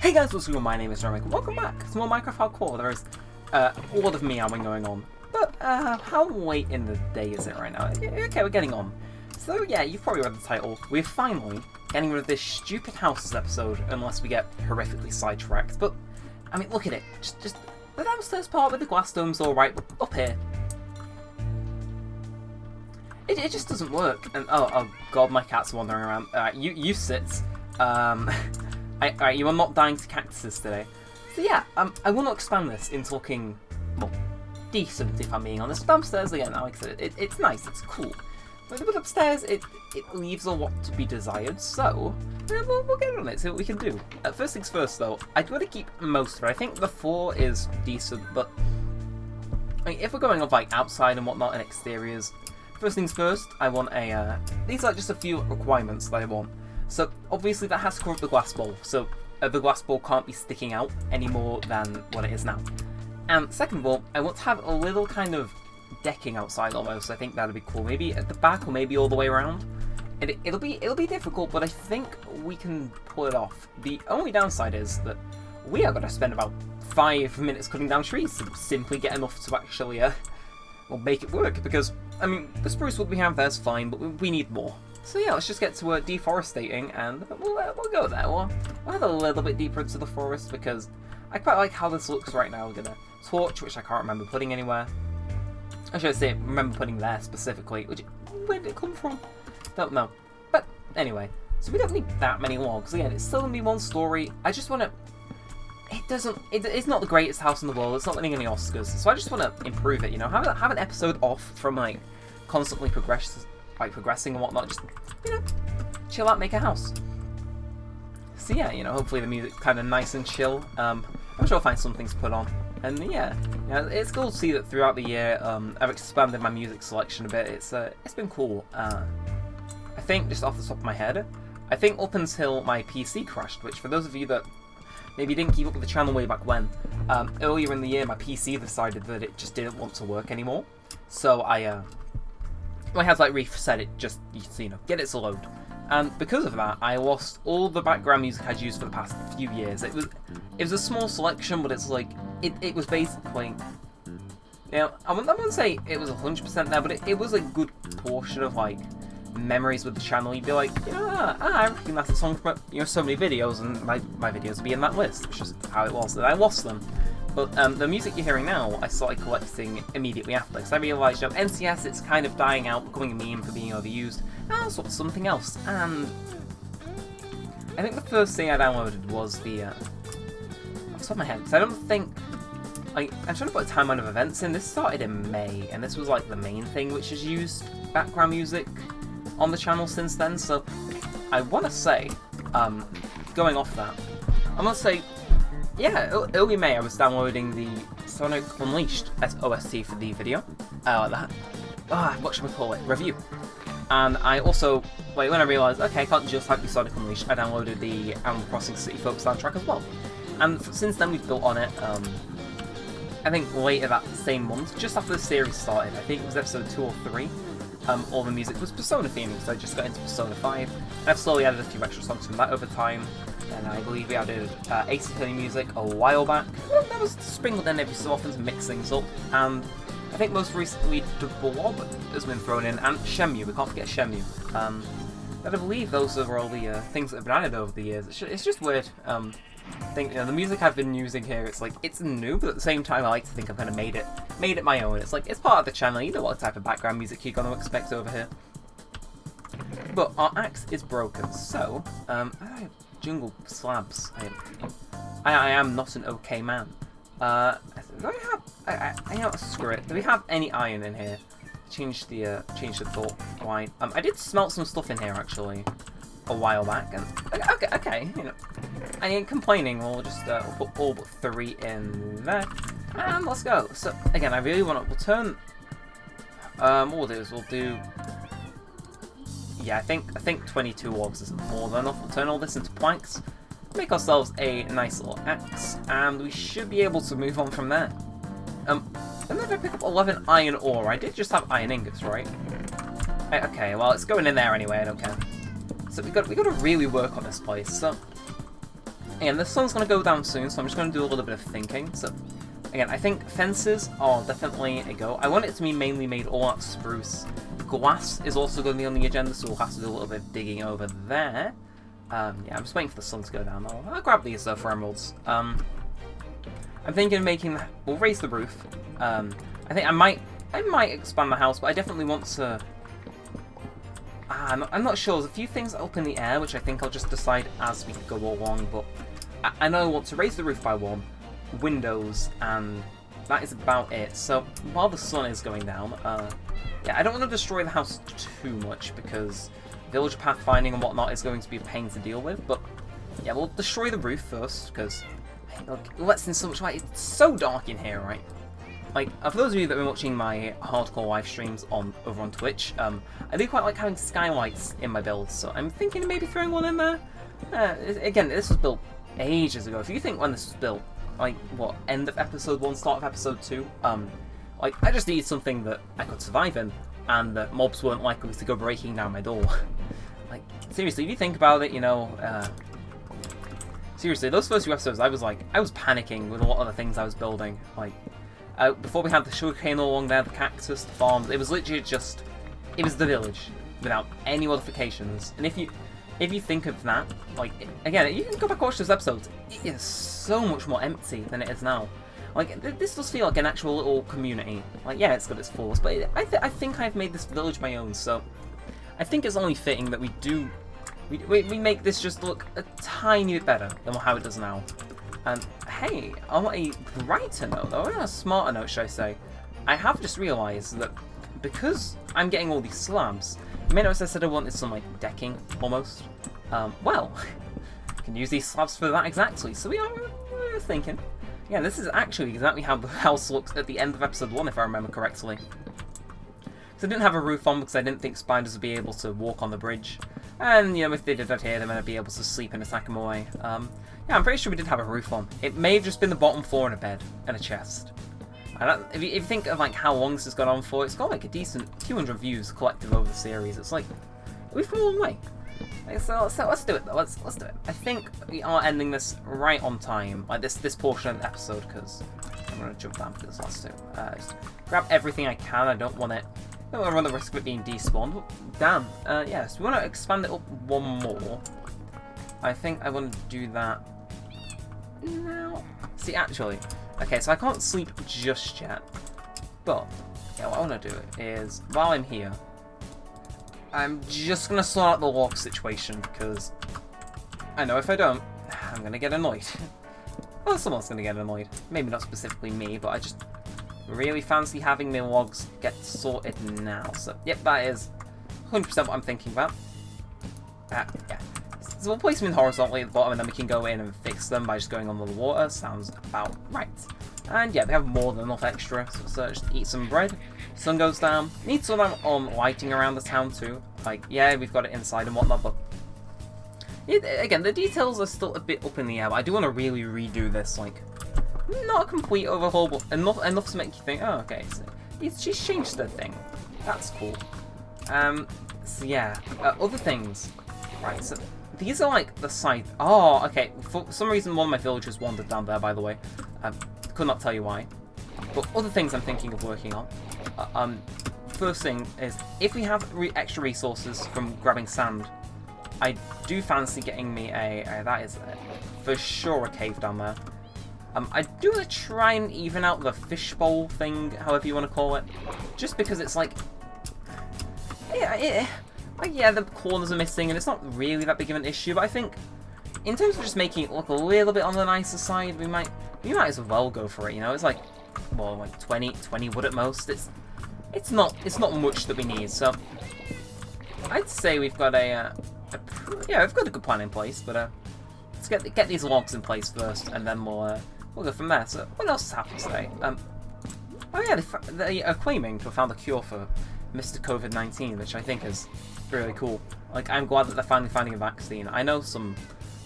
Hey guys, what's going on? My name is Neremik. Welcome back to more Minecraft Hardcore. There is a lot of meowing going on. But how late in the day is it right now? Okay, we're getting on. So yeah, you've probably read the title. We're finally getting rid of this stupid houses episode, unless we get horrifically sidetracked. But, I mean, look at it. Just the downstairs part with the glass dome's alright, but up here, it just doesn't work. And oh god, my cat's wandering around. You sit. Alright, you are not dying to cactuses today. So yeah, I want to expand this into looking, well, decent if I'm being honest. Downstairs again, like I said, it's nice, it's cool. But upstairs, it leaves a lot to be desired, so yeah, we'll get on it, see what we can do. First things first though, I'd want to keep most of it. I think the floor is decent, but I mean, if we're going off like outside and whatnot and exteriors, first things first, I want a, these are just a few requirements that I want. So obviously that has to cover up the glass bowl, so the glass bowl can't be sticking out any more than what it is now. And second of all, I want to have a little kind of decking outside almost. I think that'd be cool. Maybe at the back or maybe all the way around. It'll be difficult, but I think we can pull it off. The only downside is that we are going to spend about 5 minutes cutting down trees to simply get enough to actually well, make it work. Because I mean, the spruce wood we have there's fine, but we need more. So yeah, let's just get to deforestating, and we'll go there. We'll head a little bit deeper into the forest, because I quite like how this looks right now. We're gonna torch, which I can't remember putting anywhere. I should say, remember putting there specifically, where did it come from? Don't know. But anyway, so we don't need that many logs. Again, it's still gonna be one story. I just wanna, it's not the greatest house in the world, it's not winning any Oscars, so I just wanna improve it, you know, have an episode off from like constantly progressing and whatnot, just, you know, chill out, make a house. So yeah, you know, hopefully the music's kind of nice and chill. I'm sure I'll find some things to put on. And yeah, you know, it's cool to see that throughout the year, I've expanded my music selection a bit. It's been cool. I think, just off the top of my head, I think up until my PC crashed, which for those of you that maybe didn't keep up with the channel way back when, earlier in the year my PC decided that it just didn't want to work anymore. So I had to like reset it just, you know, get it to load. And because of that, I lost all the background music I'd used for the past few years. It was a small selection, but it's like, it was basically, you know, I wouldn't say it was 100% there, but it was a good portion of like memories with the channel. You'd be like, yeah, I recognize the song from, you know, so many videos, and my videos would be in that list, which is how it was, and I lost them. But the music you're hearing now, I started collecting immediately after, because I realised, you know, NCS, it's kind of dying out, becoming a meme for being overused, and I sort of something else. And I think the first thing I downloaded was the, off the top of my head, because I don't think, I'm trying to put a timeline of events in. This started in May, and this was like the main thing which has used background music on the channel since then, so I want to say, going off that, I'm going to say, yeah, early May I was downloading the Sonic Unleashed OST for the video, like that. What should we call it? Review. And I also, when I realised, okay, I can't just have the Sonic Unleashed, I downloaded the Animal Crossing City Folk soundtrack as well. And since then we've built on it, I think later that same month, just after the series started, I think it was episode 2 or 3, all the music was Persona themed, so I just got into Persona 5, and I've slowly added a few extra songs from that over time. And I believe we added Ace Attorney music a while back. Well, that was sprinkled in every so often to mix things up. And I think most recently The Blob has been thrown in, and Shenmue, we can't forget Shenmue. But I believe those are all the things that have been added over the years. It's just weird. I think, you know, the music I've been using here, it's like, it's new, but at the same time I like to think I've kind of made it my own. It's like, it's part of the channel, you know what type of background music you're going to expect over here. But our axe is broken, so, jungle slabs. I am not an okay man. Do I have? I know. Screw it. Do we have any iron in here? Change the thought line. I did smelt some stuff in here actually a while back, and okay. You know, I ain't complaining. We'll just we'll put all but 3 in there, and let's go. So again, I really want to. We'll turn. What we'll do is we'll do. Yeah, I think 22 logs is more than enough. We'll turn all this into planks, make ourselves a nice little axe, and we should be able to move on from there. And then if I pick up 11 iron ore, I did just have iron ingots, right? Okay, well it's going in there anyway. I don't care. So we got to really work on this place. So again, the sun's going to go down soon, so I'm just going to do a little bit of thinking. So, again, I think fences are definitely a go. I want it to be mainly made all out of spruce. Glass is also going to be on the agenda, so we'll have to do a little bit of digging over there. Yeah, I'm just waiting for the sun to go down. I'll grab these though for emeralds. I'm thinking of making. We'll raise the roof. I think I might expand the house, but I definitely want to. I'm not sure. There's a few things up in the air, which I think I'll just decide as we go along. But I know I want to raise the roof by 1, windows, and that is about it. So while the sun is going down, yeah, I don't want to destroy the house too much because village pathfinding and whatnot is going to be a pain to deal with. But yeah, we'll destroy the roof first because look, it lets in so much light. It's so dark in here, right? Like, for those of you that have been watching my hardcore live streams over on Twitch, I do quite like having skylights in my builds, so I'm thinking of maybe throwing one in there. Again, this was built ages ago. If you think when this was built, like, what, end of episode 1, start of episode 2, like, I just needed something that I could survive in, and that mobs weren't likely to go breaking down my door. Like, seriously, if you think about it, you know, seriously, those first few episodes, I was panicking with a lot of the things I was building, like, before we had the sugarcane along there, the cactus, the farms, it was literally just, it was the village, without any modifications. And if you think of that, like, again, you can go back and watch those episodes, it is so much more empty than it is now. Like, this does feel like an actual little community. Like, yeah, it's got its flaws, but I think I've made this village my own, so I think it's only fitting that we make this just look a tiny bit better than how it does now. And hey, on a brighter note, though, on a smarter note, should I say, I have just realised that because I'm getting all these slabs, you may notice I said I wanted some, like, decking, almost. Well, I can use these slabs for that exactly, so we're thinking. Yeah, this is actually exactly how the house looks at the end of episode 1, if I remember correctly. So I didn't have a roof on because I didn't think spiders would be able to walk on the bridge. And, you know, if they did that here, they might be able to sleep and attack them away. Yeah, I'm pretty sure we did have a roof on. It may have just been the bottom floor and a bed and a chest. And if you think of, like, how long this has gone on for, it's got, like, a decent 200 views collective over the series. It's like, we've come a long way. So let's do it, though. Let's do it. I think we are ending this right on time, like this portion of the episode, because I'm going to jump down for this last two. Just grab everything I can. I don't want to run the risk of it being despawned. Oh, damn. Yes, we want to expand it up 1 more. I think I want to do that now. See, actually, okay, so I can't sleep just yet, but yeah, what I want to do is, while I'm here, I'm just going to sort out the log situation, because I know if I don't, I'm going to get annoyed. Well, someone's going to get annoyed. Maybe not specifically me, but I just really fancy having my logs get sorted now. So, yep, that is 100% what I'm thinking about. Yeah. So we'll place them in horizontally at the bottom, and then we can go in and fix them by just going on the water. Sounds about right. And yeah, we have more than enough extra, so just eat some bread. Sun goes down. Need some lighting around the town too. Like, yeah, we've got it inside and whatnot, but again, the details are still a bit up in the air. But I do want to really redo this, like, not a complete overhaul, but enough to make you think, oh, okay, so she's changed the thing. That's cool. So yeah, other things. Right, so these are like the side. Oh, okay. For some reason, one of my villagers wandered down there, by the way. Could not tell you why. But other things I'm thinking of working on. First thing is, if we have extra resources from grabbing sand, I do fancy getting me that is for sure a cave down there. I do want to try and even out the fishbowl thing, however you want to call it, just because it's like, yeah, the corners are missing, and it's not really that big of an issue. But I think, in terms of just making it look a little bit on the nicer side, we might as well go for it. You know, it's like, well, like 20 wood at most. It's not much that we need. So I'd say we've got we've got a good plan in place. But let's get these logs in place first, and then we'll go from there. So what else has happened today? Oh yeah, they are claiming to have found a cure for Mr. COVID-19, which I think is really cool. Like, I'm glad that they're finally finding a vaccine. I know some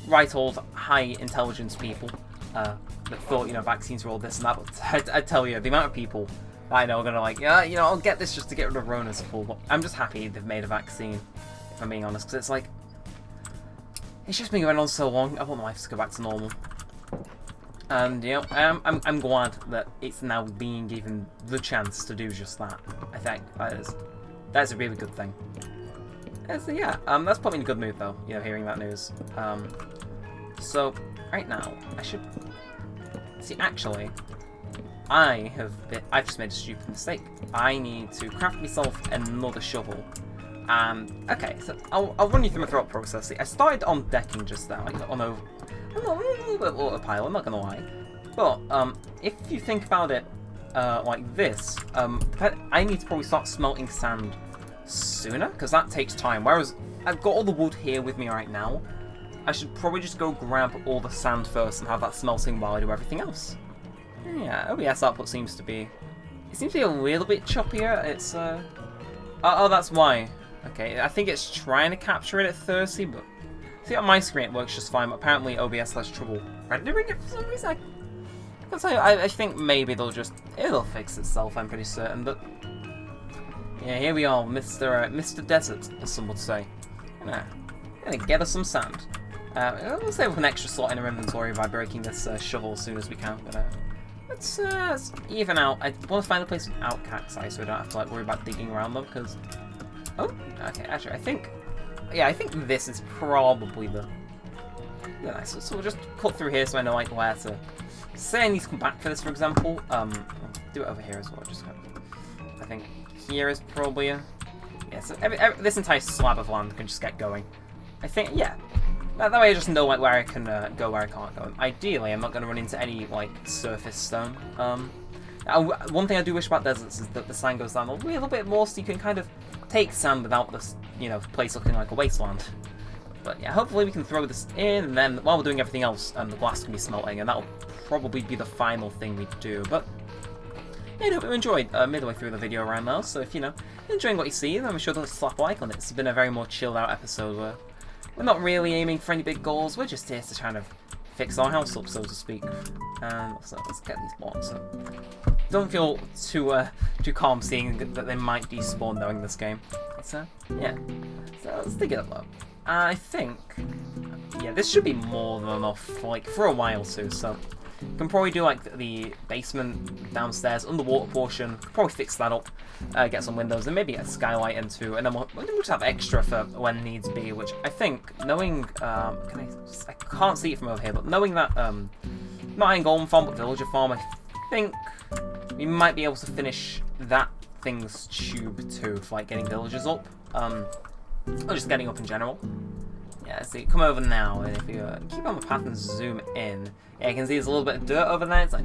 right old high intelligence people that thought, you know, vaccines were all this and that, but I tell you, the amount of people that I know are gonna like, yeah, you know, I'll get this just to get rid of Rona's full. But I'm just happy they've made a vaccine, if I'm being honest, because it's like, It's just been going on so long. I want my life to go back to normal. And you know, I'm glad that it's now being given the chance to do just that. I think that's a really good thing. So yeah, that's put me in a good mood though. You know, hearing that news. So right now I should see. Actually, I've just made a stupid mistake. I need to craft myself another shovel. Okay, so I'll run you through my thought process. I started on decking just now, like on a little bit of a pile, I'm not gonna lie. But if you think about it like this, I need to probably start smelting sand sooner, because that takes time. Whereas I've got all the wood here with me right now, I should probably just go grab all the sand first and have that smelting while I do everything else. Yeah, OBS output seems to be a little bit choppier. It's oh, that's why. Okay, I think it's trying to capture it at 30, but see on my screen it works just fine. But apparently OBS has trouble rendering it for some reason. I think maybe it'll fix itself. I'm pretty certain. But yeah, here we are, Mr. Desert, as some would say. Gonna get us some sand. We'll save an extra slot in our inventory by breaking this shovel as soon as we can. But let's even out. I want to find a place without cacti, so we don't have to like worry about digging around them. Because okay, actually, I think this is probably the nice. So we'll just cut through here, so I know like where to. Say I need to come back for this, for example. Do it over here as well. Just I think here is probably so this entire slab of land can just get going. I think that way I just know like where I can go, where I can't go. Ideally, I'm not going to run into any like surface stone. One thing I do wish about deserts is that the sand goes down a little bit more, so you can kind of take sand without this, place looking like a wasteland. But yeah, hopefully we can throw this in, and then while we're doing everything else, the glass can be smelting, and that'll probably be the final thing we do. But yeah, I hope you enjoyed midway through the video around now. So if you're enjoying what you see, then I'm sure to slap a like on it. It's been a very more chilled out episode where we're not really aiming for any big goals. We're just here to kind of fix our house up, so to speak. And so let's get these blocks. So don't feel too calm seeing that they might despawn knowing this game. So yeah, so let's dig it up though. I think this should be more than enough for a while too. So you can probably do like the basement downstairs, underwater portion. Probably fix that up, get some windows, and maybe a skylight into, and then we'll just have extra for when needs be. Which I think, knowing, I can't see it from over here, but knowing that not Iron Golem Farm but Villager Farm, I think we might be able to finish that thing's tube too for like getting villagers up, or just getting up in general. Yeah, see, come over now, and if you keep on the path and zoom in, yeah, you can see there's a little bit of dirt over there. It's like,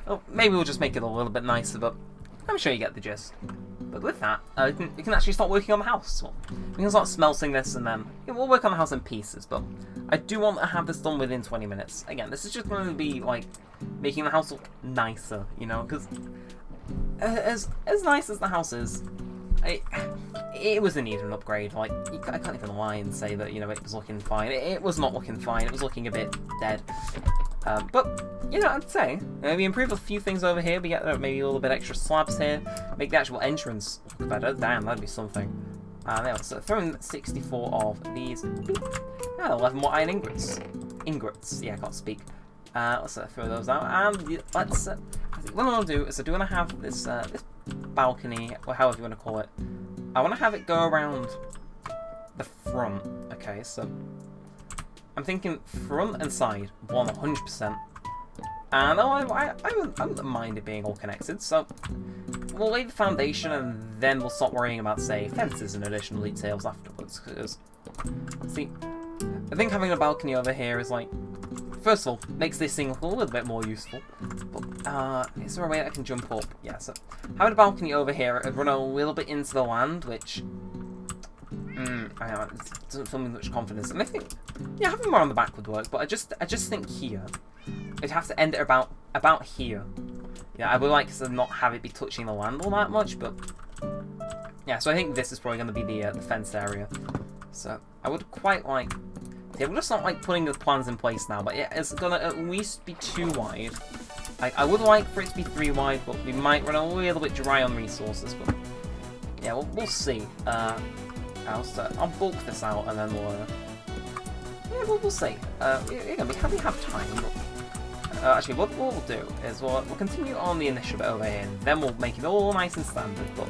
oh, maybe we'll just make it a little bit nicer, but I'm sure you get the gist. But with that, we can actually start working on the house. Well, we can start smelting this, and then we'll work on the house in pieces. But I do want to have this done within 20 minutes. Again, this is just going to be like making the house look nicer, because as nice as the house is, it was in need of an upgrade. Like, I can't even lie and say that it was looking fine. It was not looking fine. It was looking a bit dead. But I'd say we improve a few things over here. We get maybe a little bit extra slabs here. Make the actual entrance look better. Damn, that'd be something. So throw in 64 of these. 11 more iron ingots. Yeah, I can't speak. Let's throw those out, and let's. What I want to do is I do want to have this this balcony, or however you want to call it. I want to have it go around the front. Okay, so I'm thinking front and side, 100%. And I wouldn't mind it being all connected. So we'll lay the foundation, and then we'll start worrying about, say, fences and additional details afterwards. Because see, I think having a balcony over here is like, first of all, makes this thing look a little bit more useful. But is there a way I can jump up? Yeah, so having a balcony over here, I'd run a little bit into the land, which it doesn't fill me with much confidence. And I think, having more on the back would work. But I just think here, it'd have to end it about here. Yeah, I would like to not have it be touching the land all that much, but yeah. So I think this is probably going to be the fenced area. So I would quite like. Yeah, we're just not like putting the plans in place now, but yeah, it's gonna at least be 2 wide. I would like for it to be 3 wide, but we might run a little bit dry on resources. But yeah, we'll see. I'll bulk this out, and then Yeah, we'll see. We have time. Actually, what we'll do is we'll continue on the initial bit over here, and then we'll make it all nice and standard. But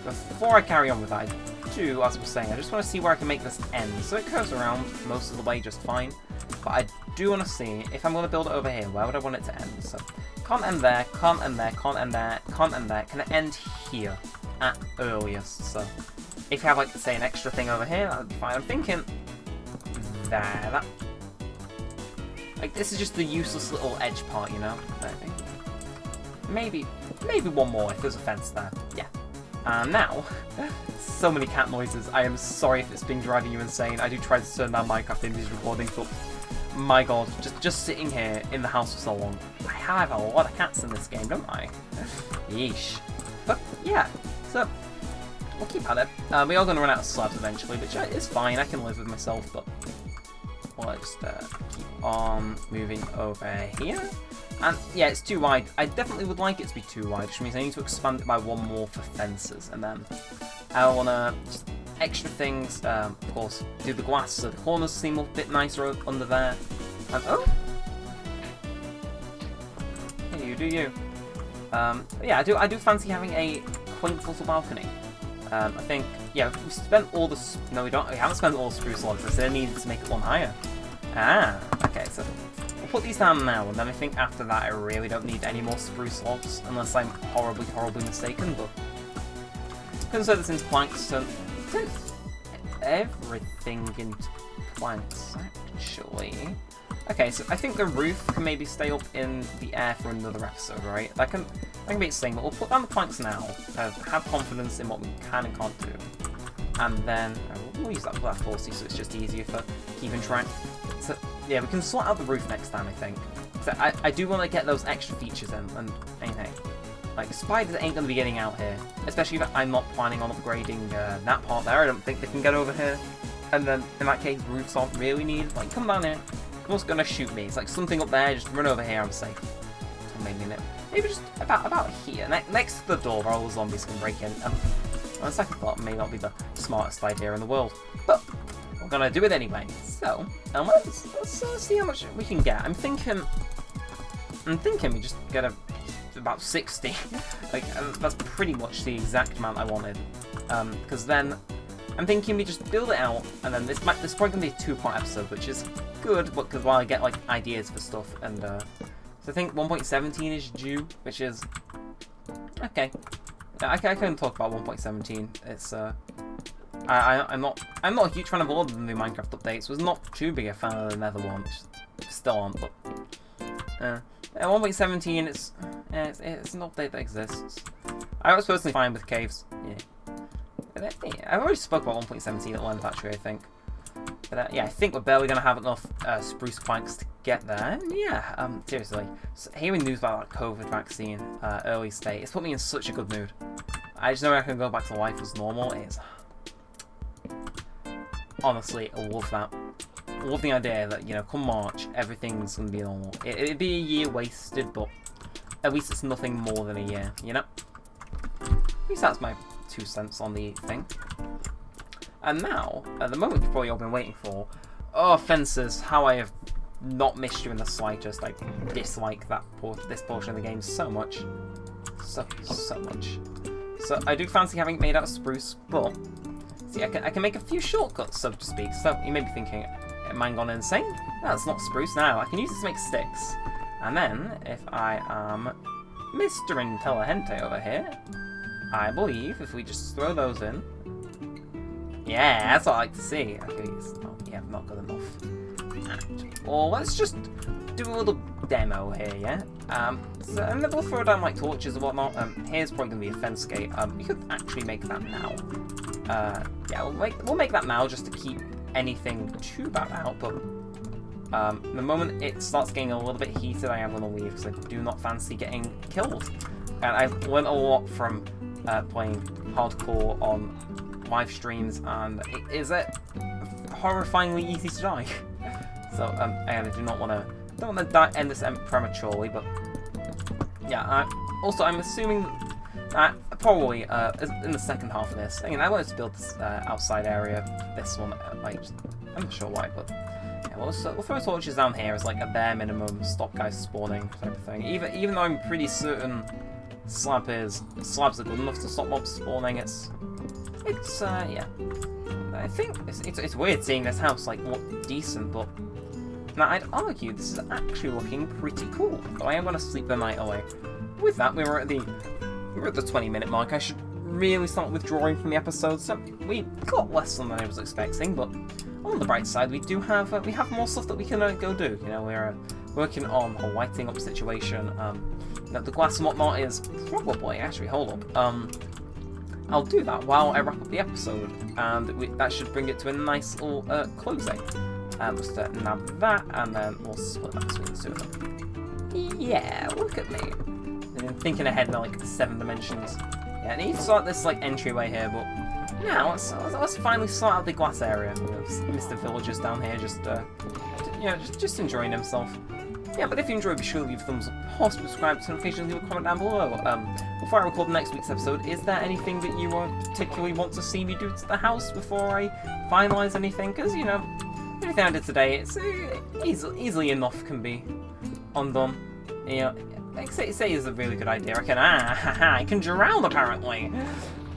before I carry on with that, I do, as I was saying, I just want to see where I can make this end. So it curves around most of the way just fine. But I do want to see, if I'm going to build it over here, where would I want it to end? So, can't end there, can't end there, can't end there, can't end there. Can it end here at earliest? So, if you have, like, say, an extra thing over here, that would be fine. I'm thinking there, like, this is just the useless little edge part, you know? Maybe one more if there's a fence there. Yeah. And now, so many cat noises. I am sorry if it's been driving you insane. I do try to turn down Minecraft in these recordings, but my god, just sitting here in the house for so long. I have a lot of cats in this game, don't I? Yeesh. But yeah, so we'll keep at it. We are going to run out of slabs eventually, which is fine. I can live with myself, but we'll just keep on moving over here. And yeah, it's too wide. I definitely would like it to be too wide, which means I need to expand it by one more for fences. And then I want to just extra things, of course, do the glass so the corners seem a bit nicer under there. And oh! Hey, you do you. Yeah, I do fancy having a quaint little balcony. I think, yeah, we spent all the... No, we haven't spent all the spruce logs. I still needed to make it one higher. Ah, okay, so we'll put these down now, and then I think after that I really don't need any more spruce logs, unless I'm horribly, horribly mistaken, but consider this into planks, so turn everything into planks, actually. Okay, so I think the roof can maybe stay up in the air for another episode, right? That can be exciting, but we'll put down the planks now, have confidence in what we can and can't do. And then we'll use that for that 40, so it's just easier for keeping track. So yeah, we can sort out the roof next time, I think. So I do want to get those extra features in, and anything. Like, spiders ain't going to be getting out here, especially if I'm not planning on upgrading that part there. I don't think they can get over here. And then, in that case, roofs aren't really needed. Like, come down here. What's going to shoot me? It's like something up there, just run over here, I'm safe. Maybe just about here, next to the door where all the zombies can break in. On the second thought, may not be the smartest idea in the world, but we're gonna do it anyway. So, let's see how much we can get. I'm thinking we just get about 60. Like, that's pretty much the exact amount I wanted. Because then I'm thinking we just build it out, and then this is probably gonna be a 2-part episode, which is good, but because while I get like ideas for stuff, and so I think 1.17 is due, which is okay. Yeah, I can talk about 1.17. It's I'm not a huge fan of all of the new Minecraft updates. Was not too big a fan of the Nether one, which still aren't. But 1.17, it's an update that exists. I was personally fine with caves. Yeah, I already spoke about 1.17 at length actually. I think. But yeah, I think we're barely gonna have enough spruce planks to get there. And yeah, seriously, so hearing news about that COVID vaccine early state, it's put me in such a good mood. I just know I can go back to life as normal. It's honestly, I love that. I love the idea that, you know, come March, everything's gonna be normal. It'd be a year wasted, but at least it's nothing more than a year, you know. At least that's my 2 cents on the thing. And now, at the moment you've probably all been waiting for, oh, fences, how I have not missed you in the slightest. I dislike this portion of the game so much. So much. So I do fancy having it made out of spruce, but see, I can make a few shortcuts, so to speak. So you may be thinking, am I gone insane? That's not spruce now. I can use this to make sticks. And then, if I am Mr. Intelligente over here, I believe if we just throw those in, yeah, that's what I like to see. Okay, yeah, not good enough. Well, let's just do a little demo here, yeah? So, and then we'll throw down like torches and whatnot. Here's probably going to be a fence gate. We could actually make that now. Yeah, we'll make that now just to keep anything too bad out, but the moment it starts getting a little bit heated, I am going to leave because I do not fancy getting killed. And I've learned a lot from playing hardcore on live streams, and it is horrifyingly easy to die. So I do not want to end this prematurely, but yeah. Also, I'm assuming that probably in the second half of this, I wanted to build this outside area. This one, I'm not sure why, but we'll throw torches down here as like a bare minimum stop guys spawning type of thing. Even though I'm pretty certain slabs are good enough to stop mobs spawning, it's yeah. I think it's weird seeing this house like look decent, but now I'd argue this is actually looking pretty cool. But I am gonna sleep the night away. With that, we're at the 20-minute mark. I should really start withdrawing from the episode. So we got less than I was expecting, but on the bright side, we have more stuff that we can go do. You know, we're working on a lighting up situation. The glass and whatnot is probably actually hold up. I'll do that while I wrap up the episode, and that should bring it to a nice little closing. Just nab that, and then we'll split that between the two of them. Yeah, look at me. And thinking ahead in like 7 dimensions. Yeah, I need to sort this like entryway here, but yeah, let's finally sort out the glass area. Mr. Villager's down here, just enjoying himself. Yeah, but if you enjoyed, be sure to leave a thumbs up, or subscribe to notifications, leave a comment down below. Before I record next week's episode, is there anything that you particularly want to see me do to the house before I finalise anything? Because, you know, everything I did today, it's easily enough can be undone. You know, like say is a really good idea. I can drown apparently.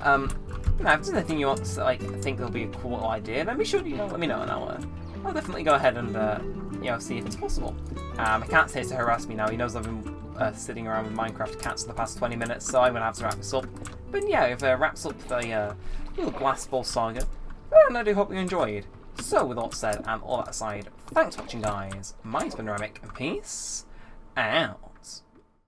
If there's anything you want to think will be a cool little idea, then be sure to let me know, and I'll definitely go ahead and see if it's possible. My cat's here to harass me now. He knows I've been sitting around with Minecraft cats for the past 20 minutes, so I'm gonna have to wrap this up. But yeah, it wraps up the little glass ball saga, and I do hope you enjoyed. So with all that said and all that aside, thanks for watching, guys. Mine's been Neremik, and peace out.